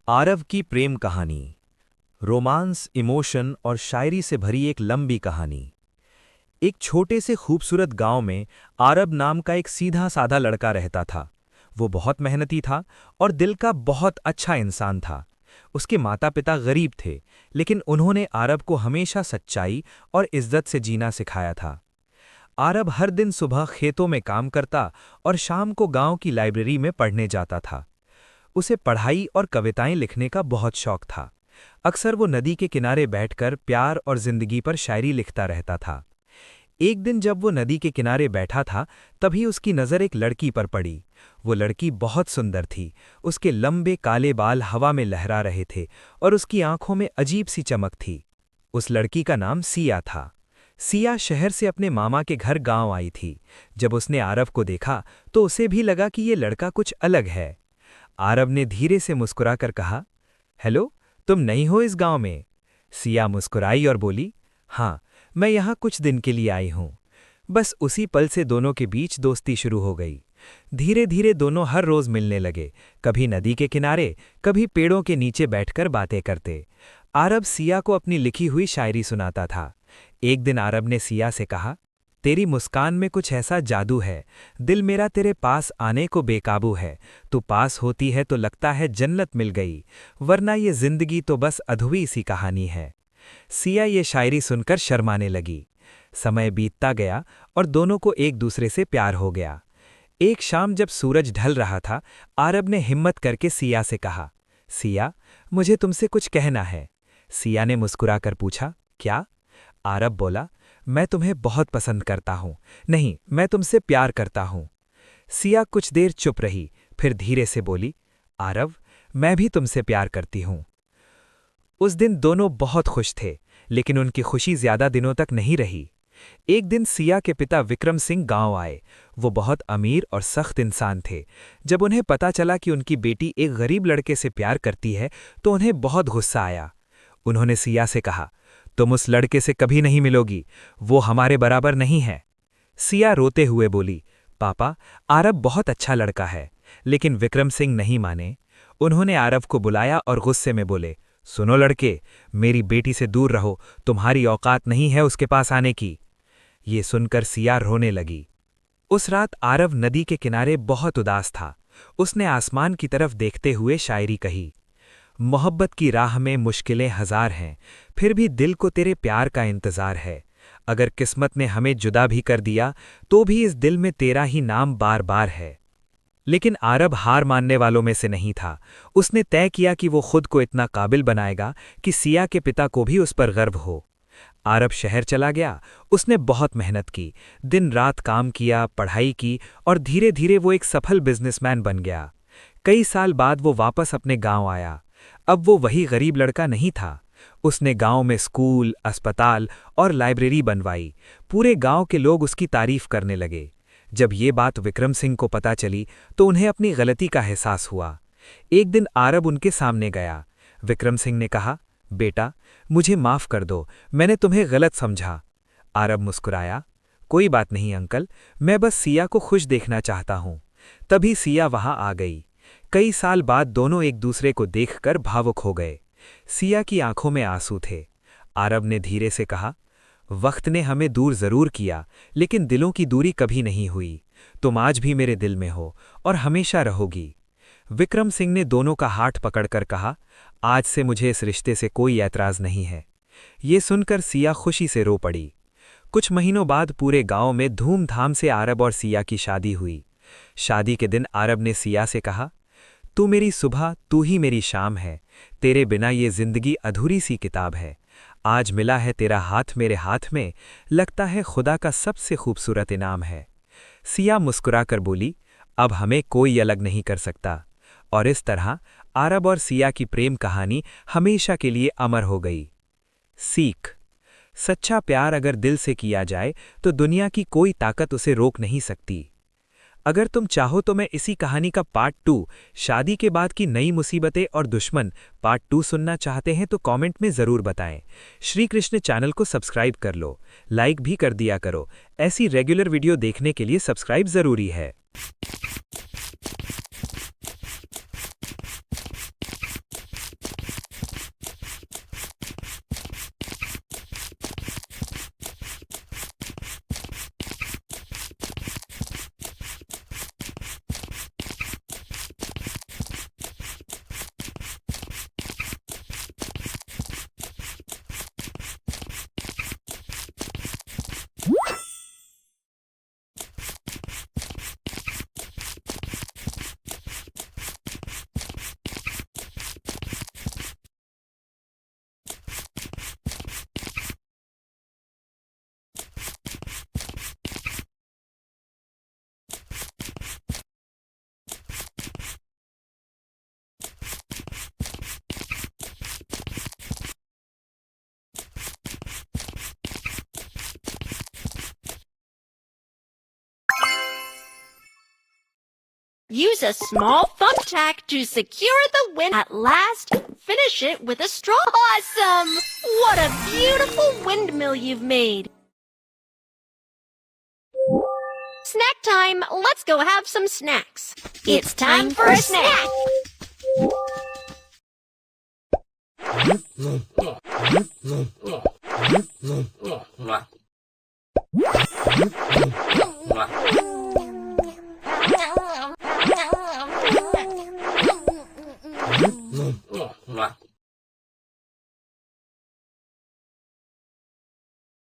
आरव की प्रेम कहानी। Romance, emotion और शायरी से भरी एक लंबी कहानी। एक छोटे से खूबसूरत गांव में आरव नाम का एक सीधा साधा लड़का रहता था। वो बहुत मेहनती था और दिल का बहुत अच्छा इंसान था। उसके माता पिता गरीब थे, लेकिन उन्होंने आरव को हमेशा सच्चाई और इज्जत से जीना सिखाया था। आरव हर दिन सुबह खेतों में काम करता और शाम को गांव की लाइब्रेरी में पढ़ने जाता था। उसे पढ़ाई और कविताएं लिखने का बहुत शौक था। अक्सर वो नदी के किनारे बैठकर प्यार और जिंदगी पर शायरी लिखता रहता था। एक दिन जब वो नदी के किनारे बैठा था, तभी उसकी नज़र एक लड़की पर पड़ी। वो लड़की बहुत सुंदर थी। उसके लंबे काले बाल हवा में लहरा रहे थे और उसकी आंखों में अजीब सी चमक थी। उस लड़की का नाम सिया था। सिया शहर से अपने मामा के घर गांव आई थी। जब उसने आरव को देखा तो उसे भी लगा कि ये लड़का कुछ अलग है। आरव ने धीरे से मुस्कुराकर कहा, हेलो, तुम नई हो इस गांव में? सिया मुस्कुराई और बोली, हाँ, मैं यहाँ कुछ दिन के लिए आई हूँ। बस उसी पल से दोनों के बीच दोस्ती शुरू हो गई। धीरे धीरे दोनों हर रोज मिलने लगे, कभी नदी के किनारे, कभी पेड़ों के नीचे बैठकर बातें करते। आरव सिया को अपनी लिखी हुई शायरी सुनाता था। एक दिन आरव ने सिया से कहा, तेरी मुस्कान में कुछ ऐसा जादू है, दिल मेरा तेरे पास आने को बेकाबू है। तू पास होती है तो लगता है जन्नत मिल गई, वरना ये जिंदगी तो बस अधूरी सी कहानी है। सिया ये शायरी सुनकर शर्माने लगी। समय बीतता गया और दोनों को एक दूसरे से प्यार हो गया। एक शाम जब सूरज ढल रहा था, आरब ने हिम्मत करके सिया से कहा, सिया, मुझे तुमसे कुछ कहना है। सिया ने मुस्कुराकर पूछा, क्या? आरब बोला, मैं तुम्हें बहुत पसंद करता हूँ। नहीं, मैं तुमसे प्यार करता हूँ। सिया कुछ देर चुप रही, फिर धीरे से बोली, आरव, मैं भी तुमसे प्यार करती हूँ। उस दिन दोनों बहुत खुश थे, लेकिन उनकी खुशी ज्यादा दिनों तक नहीं रही। एक दिन सिया के पिता विक्रम सिंह गांव आए। वो बहुत अमीर और सख्त इंसान थे। जब उन्हें पता चला कि उनकी बेटी एक गरीब लड़के से प्यार करती है, तो उन्हें बहुत गुस्सा आया। उन्होंने सिया से कहा, तुम उस लड़के से कभी नहीं मिलोगी, वो हमारे बराबर नहीं है। सिया रोते हुए बोली, पापा, आरब बहुत अच्छा लड़का है। लेकिन विक्रम सिंह नहीं माने। उन्होंने आरब को बुलाया और गुस्से में बोले, सुनो लड़के, मेरी बेटी से दूर रहो, तुम्हारी औकात नहीं है उसके पास आने की। ये सुनकर सिया रोने लगी। उस रात आरव नदी के किनारे बहुत उदास था। उसने आसमान की तरफ देखते हुए शायरी कही, मोहब्बत की राह में मुश्किलें हजार हैं, फिर भी दिल को तेरे प्यार का इंतजार है। अगर किस्मत ने हमें जुदा भी कर दिया, तो भी इस दिल में तेरा ही नाम बार बार है। लेकिन आरब हार मानने वालों में से नहीं था। उसने तय किया कि वो खुद को इतना काबिल बनाएगा कि सिया के पिता को भी उस पर गर्व हो। आरब शहर चला गया। उसने बहुत मेहनत की, दिन रात काम किया, पढ़ाई की और धीरे धीरे वो एक सफल बिजनेसमैन बन गया। कई साल बाद वो वापस अपने गांव आया। अब वो वही गरीब लड़का नहीं था। उसने गांव में स्कूल, अस्पताल और लाइब्रेरी बनवाई। पूरे गांव के लोग उसकी तारीफ करने लगे। जब ये बात विक्रम सिंह को पता चली, तो उन्हें अपनी गलती का एहसास हुआ। एक दिन आरब उनके सामने गया। विक्रम सिंह ने कहा, बेटा, मुझे माफ कर दो, मैंने तुम्हें गलत समझा। आरब मुस्कुराया, कोई बात नहीं अंकल, मैं बस सिया को खुश देखना चाहता हूं। तभी सिया वहां आ गई। कई साल बाद दोनों एक दूसरे को देखकर भावुक हो गए। सिया की आंखों में आंसू थे। आरब ने धीरे से कहा, वक्त ने हमें दूर जरूर किया, लेकिन दिलों की दूरी कभी नहीं हुई। तुम आज भी मेरे दिल में हो और हमेशा रहोगी। विक्रम सिंह ने दोनों का हाथ पकड़कर कहा, आज से मुझे इस रिश्ते से कोई ऐतराज नहीं है। ये सुनकर सिया खुशी से रो पड़ी। कुछ महीनों बाद पूरे गांव में धूमधाम से आरब और सिया की शादी हुई। शादी के दिन आरब ने सिया से कहा, तू मेरी सुबह, तू ही मेरी शाम है। तेरे बिना ये जिंदगी अधूरी सी किताब है। आज मिला है तेरा हाथ मेरे हाथ में, लगता है खुदा का सबसे खूबसूरत इनाम है। सिया मुस्कुराकर बोली, अब हमें कोई अलग नहीं कर सकता। और इस तरह आरब और सिया की प्रेम कहानी हमेशा के लिए अमर हो गई। सीख, सच्चा प्यार अगर दिल से किया जाए तो दुनिया की कोई ताकत उसे रोक नहीं सकती। अगर तुम चाहो तो मैं इसी कहानी का पार्ट 2, शादी के बाद की नई मुसीबतें और दुश्मन, पार्ट 2 सुनना चाहते हैं तो कमेंट में ज़रूर बताएं। श्री कृष्ण चैनल को सब्सक्राइब कर लो, लाइक भी कर दिया करो। ऐसी रेगुलर वीडियो देखने के लिए सब्सक्राइब ज़रूरी है। Use a small thumbtack to secure the wind. At last, finish it with a straw. Awesome! What a beautiful windmill you've made. Snack time! Let's go have some snacks. It's time for a snack!